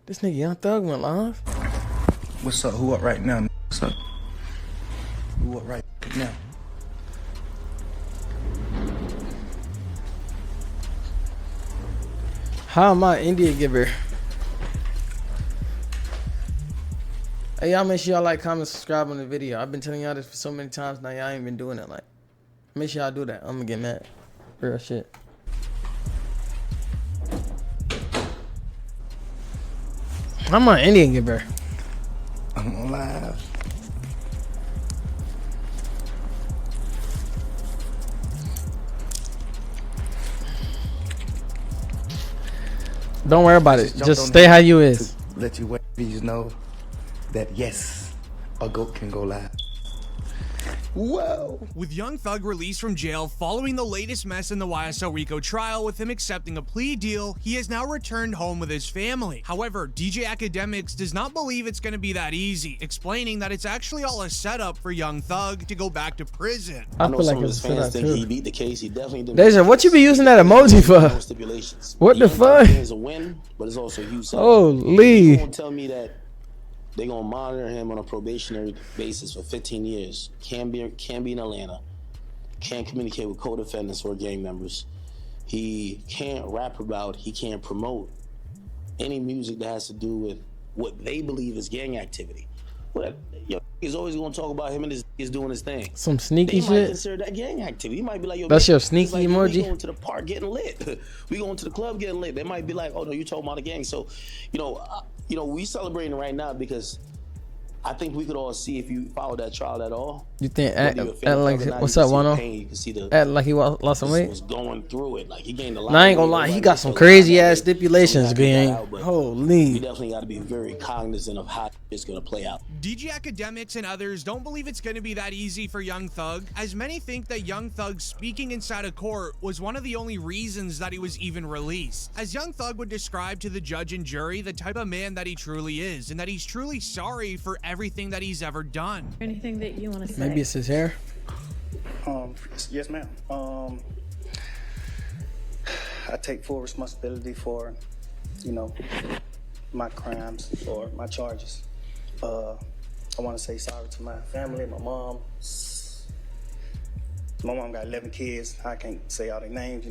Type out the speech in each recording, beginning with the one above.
This nigga Young Thug went live. What's up? Who up right now? What's up? Who up right now? How am I Indian giver? Hey, y'all make sure y'all like, comment, subscribe on the video. I've been telling y'all this for so many times now. Y'all ain't been doing it. Like, make sure y'all do that. I'm gonna get mad. Real shit. I'm an Indian giver. I'm on live. Don't worry about it. Just stay how you is. Let you ladies know that yes, a goat can go live. Whoa. With Young Thug released from jail following the latest mess in the YSL Rico trial with him accepting a plea deal, he has now returned home with his family. However, DJ Akademiks does not believe it's going to be that easy, explaining that it's actually all a setup for Young Thug to go back to prison. I know feel some like of it's his fans think too. he beat the case. He definitely didn't. Deja, what you be using that emoji for? Stipulations. What the fuck? It's a win, but it's also a huge setup. Holy. You gonna tell me that they're gonna monitor him on a probationary basis for 15 years? Can't be in Atlanta. Can't communicate with co-defendants or gang members. He can't rap about. He can't promote any music that has to do with what they believe is gang activity. But he's always gonna talk about him and his doing his thing. Some sneaky They might shit. consider that gang activity. You might be like, yo, That's your it's sneaky like, emoji? We going to the park getting lit. We going to the club getting lit. They might be like, oh no, you talking about a gang. So, we celebrating right now because I think we could all see if you follow that trial at all. You think whether you're a fan act of like Thug or not, what's you up, can see the Wano? pain, you can see the Act like he lost some weight. was going through it. Like he gained a lot. Nah, I ain't gonna lie, he got some crazy ass stipulations, gang. We Holy. definitely got to be very cognizant of how it's gonna play out. DJ Akademiks and others don't believe it's going to be that easy for Young Thug, as many think that Young Thug speaking inside a court was one of the only reasons that he was even released. As Young Thug would describe to the judge and jury the type of man that he truly is, and that he's truly sorry for everything that he's ever done. Anything that you want to say? Maybe it's his hair. Yes, ma'am. I take full responsibility for, my crimes or my charges. I want to say sorry to my family, my mom. My mom got 11 kids. I can't say all their names,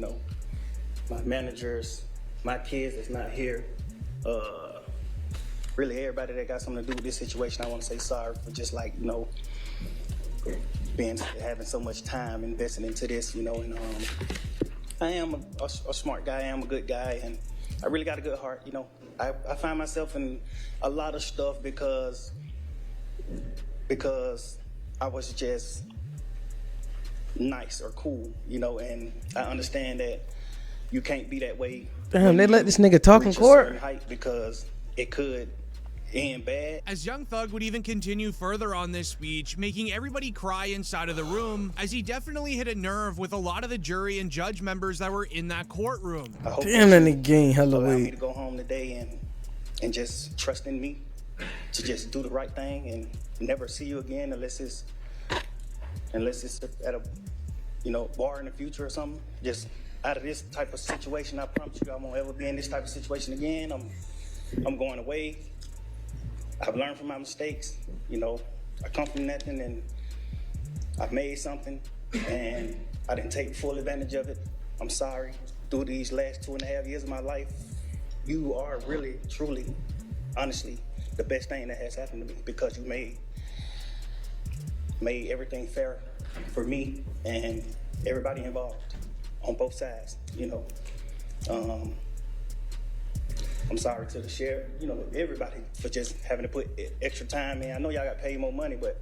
my managers, my kids that's not here. Really everybody that got something to do with this situation, I want to say sorry for just having so much time invested into this, and I am a smart guy, I am a good guy, and I really got a good heart, I find myself in a lot of stuff because I was just nice or cool, and I understand that you can't be that way. Damn, they let this nigga talk in court? Because it could end bad. As Young Thug would even continue further on this speech, making everybody cry inside of the room, as he definitely hit a nerve with a lot of the jury and judge members that were in that courtroom. Damn, that nigga gained hella allow me weight. to go home today and just trust in me to just do the right thing and never see you again unless it's at a bar in the future or something. Just out of this type of situation, I promise you I won't ever be in this type of situation again. I'm going away. I've learned from my mistakes. I come from nothing and I've made something and I didn't take full advantage of it. I'm sorry. Through these last 2.5 years of my life, you are really, truly, honestly, the best thing that has happened to me because you made everything fair for me and everybody involved on both sides, I'm sorry to the sheriff, everybody for just having to put extra time in. I know y'all got paid more money, but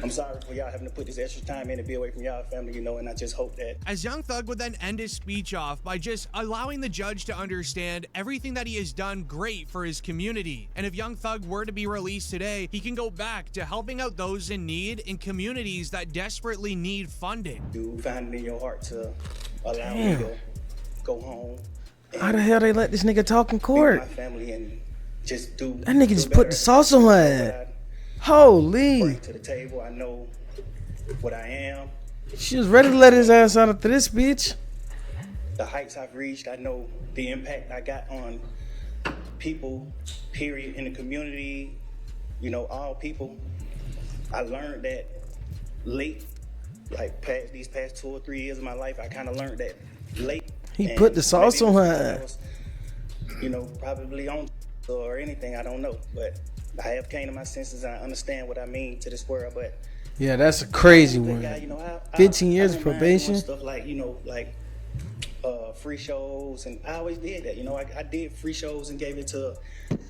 I'm sorry for y'all having to put this extra time in to be away from y'all family, and I just hope that. As Young Thug would then end his speech off by just allowing the judge to understand everything that he has done great for his community. And if Young Thug were to be released today, he can go back to helping out those in need in communities that desperately need funding. You find it in your heart to allow me to go home. How the hell they let this nigga talk in court? My family and just do That nigga just put the sauce on my head. Holy. Bring to the table. I know what I am. She was ready to let his ass out after this speech. The heights I've reached. I know the impact I got on people, period, in the community, you know, all people. I learned that late, like these past 2 or 3 years of my life, I kind of learned that late. He And put the sauce maybe on it was her. because I was, you know, probably on or anything, I don't know. But I have came to my senses and I understand what I mean to this world. But Yeah, that's a crazy good one. guy, you know, 15 years I of don't mind doing probation? stuff like, you know, like free shows, and I always did that. You know, I did free shows and gave it to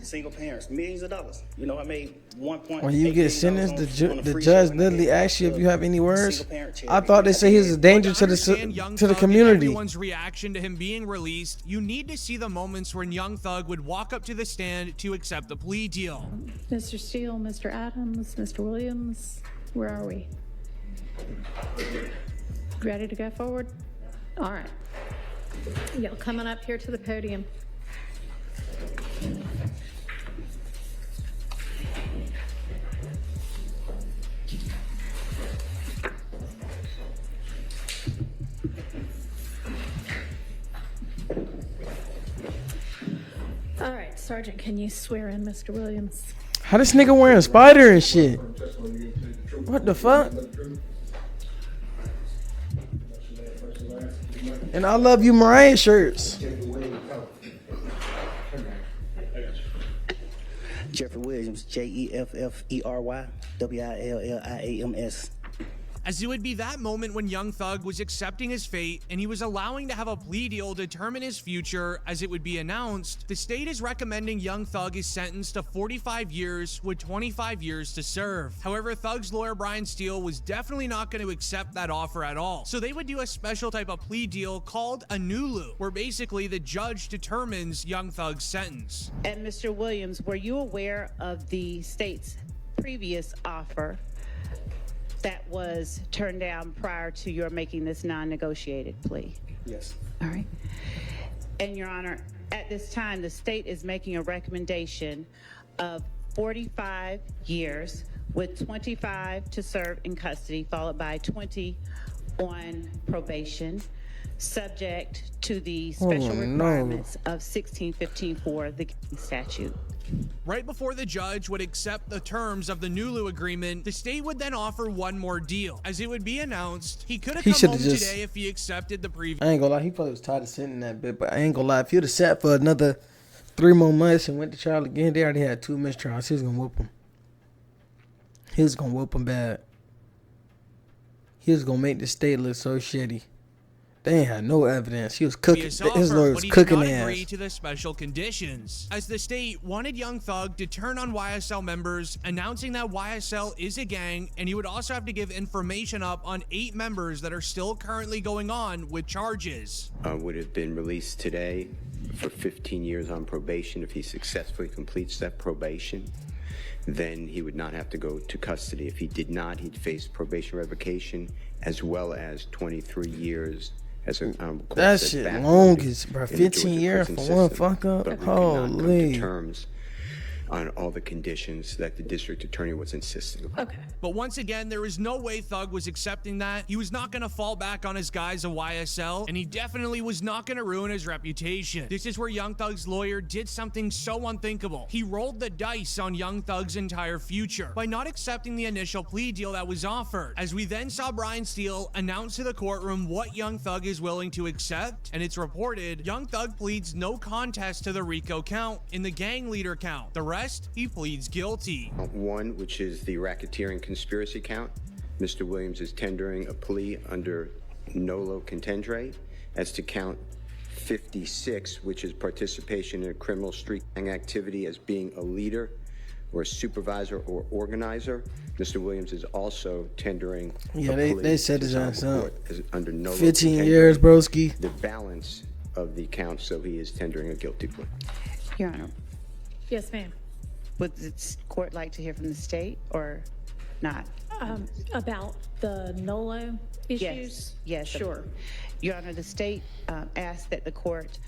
single parents, millions of dollars. You know, I made 1.8 When you get million sentenced, on a the free judge show, and I literally gave it asks you if to you have any words. single-parent I charity. thought they said he was a danger to understand Young the Thug and community. everyone's reaction to him being released, you need to see the moments when Young Thug would walk up to the stand to accept the plea deal. Mr. Steele, Mr. Adams, Mr. Williams, where are we? Ready to go forward? All right. Y'all coming up here to the podium. All right, Sergeant, can you swear in Mr. Williams? How this nigga wearing spider and shit? What the fuck? And I love you, Mariah shirts. Jeffrey Williams, JEFFERY WILLIAMS. As it would be that moment when Young Thug was accepting his fate and he was allowing to have a plea deal determine his future, as it would be announced, the state is recommending Young Thug is sentenced to 45 years with 25 years to serve. However, Thug's lawyer Brian Steele was definitely not going to accept that offer at all. So they would do a special type of plea deal called a NULU, where basically the judge determines Young Thug's sentence. And Mr. Williams, were you aware of the state's previous offer that was turned down prior to your making this non-negotiated plea? Yes. All right. And Your Honor, at this time, the state is making a recommendation of 45 years with 25 to serve in custody, followed by 20 on probation, subject to the special requirements of 1615 the statute. Right before the judge would accept the terms of the NULU agreement, the state would then offer one more deal. As it would be announced, he could have come home today if he accepted the previous. I ain't gonna lie, he probably was tired of sitting in that bit, but I ain't gonna lie, if he'd have sat for another 3 more months and went to trial again, they already had 2 mistrials. He was gonna whoop him. He was gonna whoop him bad. He was gonna make the state look so shitty. They ain't had no evidence. He was cooking. His lawyer was cooking but he did not ass. agree to the special conditions, as the state wanted Young Thug to turn on YSL members, announcing that YSL is a gang, and he would also have to give information up on 8 members that are still currently going on with charges. Would have been released today for 15 years on probation. If he successfully completes that probation, then he would not have to go to custody. If he did not, he'd face probation revocation as well as 23 years as a that shit long as, bro. 15 years for one fuck up. But we could not come to Holy. terms on all the conditions that the district attorney was insisting upon. Okay. But once again, there was no way Thug was accepting that. He was not going to fall back on his guys of YSL, and he definitely was not going to ruin his reputation. This is where Young Thug's lawyer did something so unthinkable. He rolled the dice on Young Thug's entire future by not accepting the initial plea deal that was offered. As we then saw Brian Steele announce to the courtroom what Young Thug is willing to accept, and it's reported Young Thug pleads no contest to the RICO count in the gang leader count. The rest, he pleads guilty. One, which is the racketeering conspiracy count. Mr. Williams is tendering a plea under nolo contendere as to count 56, which is participation in a criminal street gang activity as being a leader or a supervisor or organizer. Mr. Williams is also tendering Yeah, a they plea said his to ass Honorable up. Court as under nolo 15 contendere. years, broski. The balance of the count, so he is tendering a guilty plea. Your Honor, Yes, ma'am. would the court like to hear from the state or not? About the NOLO issues? Yes. Sure. Your Honor, the state asked that the court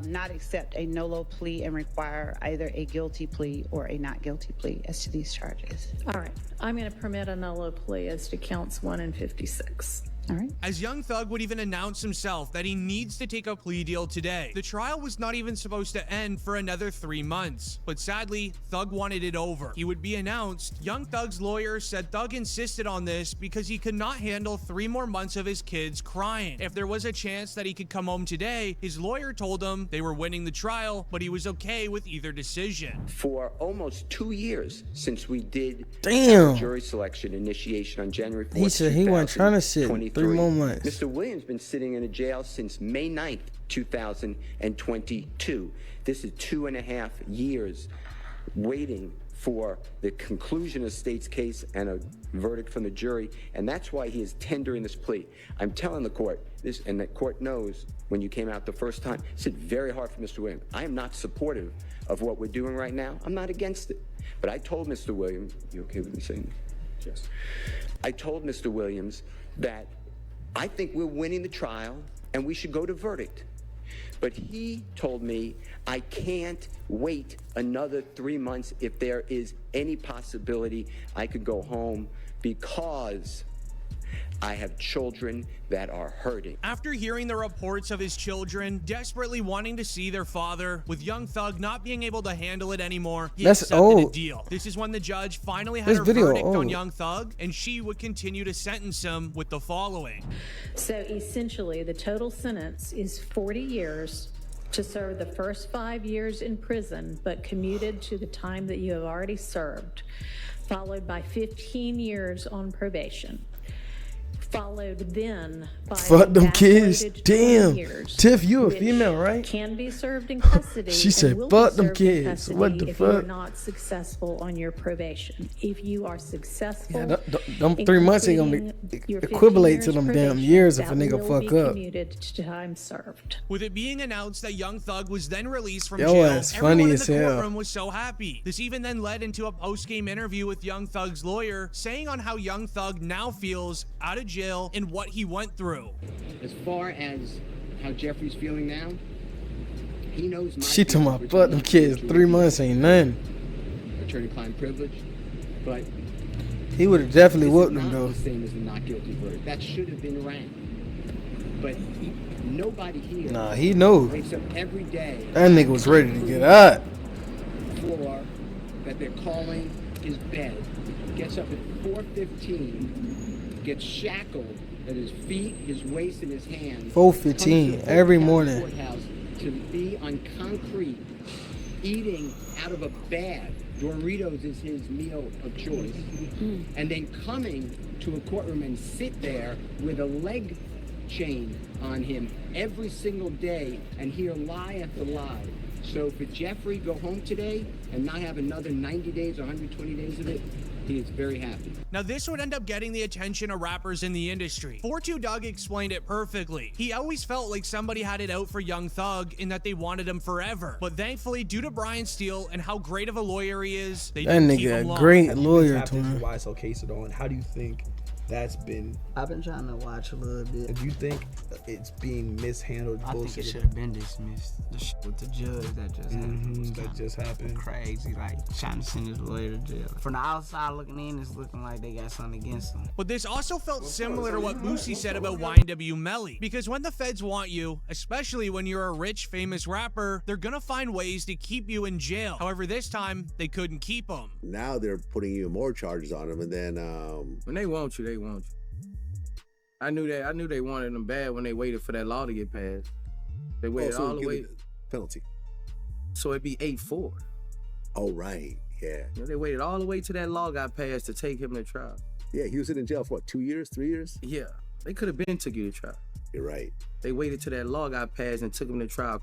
not accept a NOLO plea and require either a guilty plea or a not guilty plea as to these charges. All right. I'm going to permit a NOLO plea as to counts 1 and 56. All right. As Young Thug would even announce himself that he needs to take a plea deal today. The trial was not even supposed to end for another 3 months, but sadly, Thug wanted it over. He would be announced. Young Thug's lawyer said Thug insisted on this because he could not handle 3 more months of his kids crying. If there was a chance that he could come home today, his lawyer told him they were winning the trial, but he was okay with either decision. For almost 2 years since we did Damn. jury selection initiation on January 4th, He said he wasn't trying to sit 3 more months. Mr. Williams been sitting in a jail since May 9th, 2022. This is 2.5 years waiting for the conclusion of the state's case and a verdict from the jury, and that's why he is tendering this plea. I'm telling the court this, and the court knows when you came out the first time, it's very hard for Mr. Williams. I am not supportive of what we're doing right now. I'm not against it. But I told Mr. Williams, you okay with me saying this? Yes. I told Mr. Williams that I think we're winning the trial and we should go to verdict. But he told me I can't wait another 3 months if there is any possibility I could go home because I have children that are hurting. After hearing the reports of his children desperately wanting to see their father, with Young Thug not being able to handle it anymore, he accepted a deal. This is when the judge finally had her verdict on Young Thug, and she would continue to sentence him with the following. So essentially, the total sentence is 40 years to serve the first 5 years in prison, but commuted to the time that you have already served, followed by 15 years on probation. Followed then by fuck them kids. Damn. Years, Tiff, you a female, right? Can be served in custody. She said, fuck them kids. What the if fuck? You're not successful on your probation. If you are successful, yeah, them 3 months ain't gonna equivalent to them damn years if a nigga fuck up. Commuted to time served. With it being announced that Young Thug was then released from Yo, jail, that's everyone funny in as the hell. courtroom was so happy. This even then led into a post-game interview with Young Thug's lawyer, saying on how Young Thug now feels out of jail and what he went through. As far as how Jeffrey's feeling now, he knows my She told my fuck them kids. 3 months ain't nothing. Attorney-client privilege, but he would have definitely whooped them though. The same as the not guilty verdict. That should have been ran. But nobody here. Nah, he knows. Wakes up every day. That nigga was ready to get out. Floor that they're calling his bed. Gets up at 4:15. Gets shackled at his feet, his waist, and his hands. 4:15 every morning. Courthouse to be on concrete, eating out of a bag. Doritos is his meal of choice. And then coming to a courtroom and sit there with a leg chain on him every single day and hear lie after lie. So for Jeffrey go home today and not have another 90 days or 120 days of it, he is very happy. Now this would end up getting the attention of rappers in the industry. 42 Dugg explained it perfectly. He always felt like somebody had it out for Young Thug in that they wanted him forever. But thankfully, due to Brian Steele and how great of a lawyer he is, they didn't keep him long. That nigga a great lawyer to him. him. YSL case it on. How do you think that's been? I've been trying to watch a little bit. Do you think it's being mishandled? I think it should have been dismissed. The shit with the judge that just happened. That just happened. Crazy, like trying to send his lawyer to jail. From the outside looking in, it's looking like they got something against him. But this also felt similar to what Boosie said about YNW Melly. Because when the feds want you, especially when you're a rich, famous rapper, they're gonna find ways to keep you in jail. However, this time, they couldn't keep him. Now they're putting even more charges on him, and then when they want you, they want you. I knew they wanted them bad when they waited for that law to get passed. They waited all the way. Penalty. So it'd be 8-4. Oh, right. Yeah. You know, they waited all the way till that law got passed to take him to trial. Yeah, he was in jail for what, 2 years, 3 years? Yeah. They could have been took you to trial. You're right. They waited till that law got passed and took him to trial.